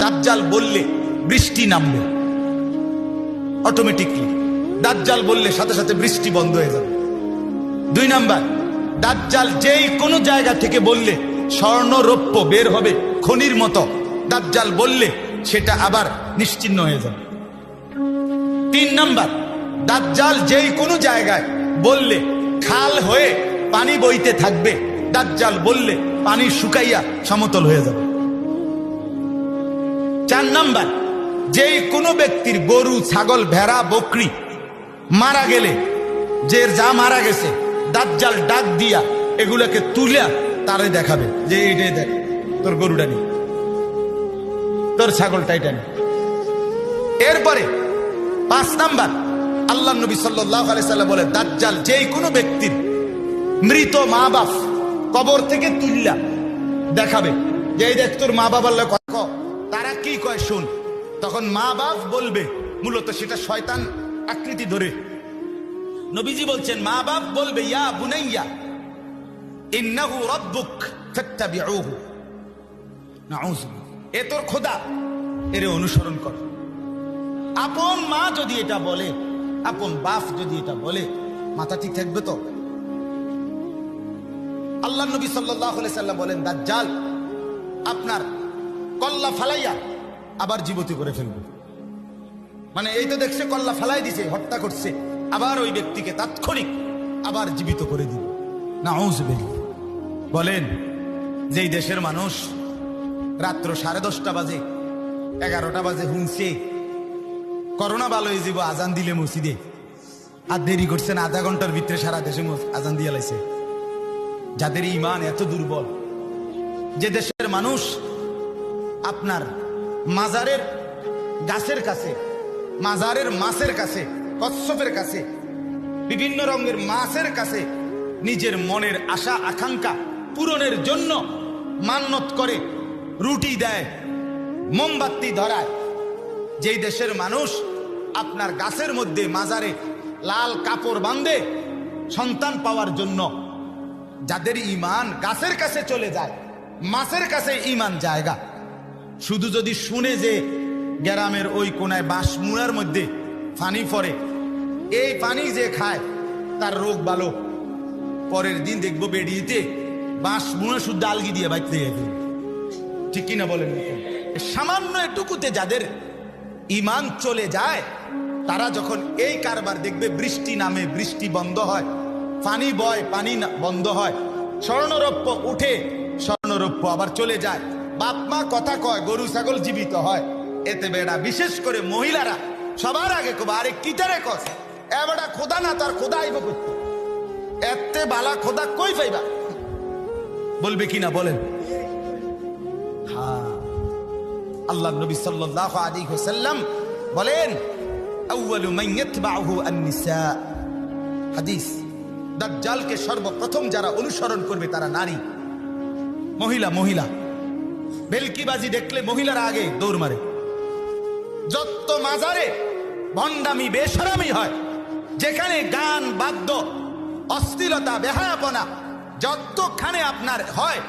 দাজ্জাল বললে বৃষ্টি নামবে অটোমেটিকলি। দাজ্জাল বললে সাথে সাথে বৃষ্টি বন্ধ হয়ে যাবে। 2 নাম্বার, দাজ্জাল যেই কোনো জায়গা থেকে বললে স্বর্ণ রৌপ্য বের হবে খনির মতো। দাজ্জাল বললে সেটা আবার নিশ্চিহ্ন হয়ে যাবে। 3 নাম্বার, দাজ্জাল যেই কোনো জায়গায় বললে খাল হয়ে পানি বইতে থাকবে। দাজ্জাল বললে পানি শুকাইয়া সমতল হয়ে যাবে। 4 নাম্বার, যেই কোনো ব্যক্তির গরু ছাগল ভেড়া বকরি মারা গেলে, যে যা মারা গেছে দাজ্জাল ডাক দিয়া এগুলোকে তুলিয়া তারে দেখাবে যে এইটাই দেখ, তোর গরুটা নি, তোর ছাগলটা এটা নি। এরপরে 5 নাম্বার, আল্লাহ নবী সাল্লাল্লাহু আলাইহি সাল্লাম বলে দাজ্জাল যেই কোনো ব্যক্তির মৃত মা বাপ কবর থেকে তুললা দেখাবে যে এই দেখ তোর মা বাবার লোক। তারা কি কয় শুন, তখন মা বাপ বলবে, মূলত সেটা শয়তান আকৃতি ধরে। নবীজি বলছেন মা বাপ বলবে ইয়া বুনাইয়া ইন্নাহু রাব্বুক ফাত্তাবিউহু, নাউযু, এ তোর খোদা, এর অনুসরণ কর। আপন মা যদি এটা বলে, আপন বাপ যদি এটা বলে, মাথা ঠিক থাকবে তো? আল্লাহ নবী সাল্লাল্লাহু আলাইহি সাল্লাম বলেন দাজ্জাল আপনার কল্লা ফালাইয়া আবার জীবিত করে ফেলবে। মানে এই তো দেখছে কল্লা ফালাই দিছে, হত্যা করছে, আবার ওই ব্যক্তিকে তাৎক্ষণিক আবার জীবিত করে দিবে। নাউযুবিল্লাহ। বলেন যেই দেশের মানুষ রাত্র 10:30 বাজে 11টা বাজে হুনছে করোনা ভালো হয়ে যাব আজান দিলে মসজিদে, আর দেরি করছেন আধা ঘন্টার ভিতরে সারা দেশে আজান দিয়ে লাইছে। যাদের ঈমান এত দুর্বল, যে দেশের মানুষ আপনার মাজারের গাছের কাছে, মাজারের মাছের কাছে, কচ্ছপের কাছে, বিভিন্ন রঙের মাছের কাছে নিজের মনের আশা আকাঙ্ক্ষা পূরণের জন্য মান্যত করে, রুটি দেয়, মোমবাতি ধরায়। যেই দেশের মানুষ আপনার গাছের মধ্যে মাজারে লাল কাপড় বাঁধে সন্তান পাওয়ার জন্য, যাদের ঈমান গাছের কাছে চলে যায়, মাছের কাছে ঈমান জায়গা। শুধু যদি শুনে যে গ্রামের ওই কোনায় বাঁশ মুড়ার মধ্যে পানি পড়ে, এই পানি যে খায় তার রোগ ভালো, পরের দিন দেখবো বেরিয়েতে বাঁশ মুড়া শুদ্ধ আলগি দিয়ে বাইতে যাবে। ঠিক কিনা বলেন? সামান্য এটুকুতে যাদের ঈমান চলে যায়, তারা যখন এই কারবার দেখবে বৃষ্টি নামে বৃষ্টি বন্ধ হয়, পানি বয় পানি বন্ধ হয়, স্বর্ণরৌপ্য উঠে স্বর্ণরৌপ্য আবার চলে যায়, বাপ মা কথা কয় গরু ছাগল জীবিত হয়, এতে বেড়া বিশেষ করে মহিলারা সবার আগে কবে আরে কিটারে কস এ বেড়া খোদা না তার খোদা আইব করতে, এতে বালা খোদা কই পাইবা, বলবে কিনা বলেন? হ্যাঁ, আল্লাহ নবী সাল্লাল্লাহু আলাইহি ওয়াসাল্লাম বলেন আউয়ালু মান ইয়াতবাউহু আন-নিসা। হাদিস, দাজ্জালকে সর্বপ্রথম যারা অনুসরণ করবে তারা নারী, মহিলা। মহিলা বেলকিবাজি দেখলে মহিলারা আগে দৌড় মারে। যত মাজারে ভণ্ডামি বেশরামি হয়, যেখানে গান বাদ্য অশ্লীলতা বেহায়াপনা যতখানে আপনার হয়,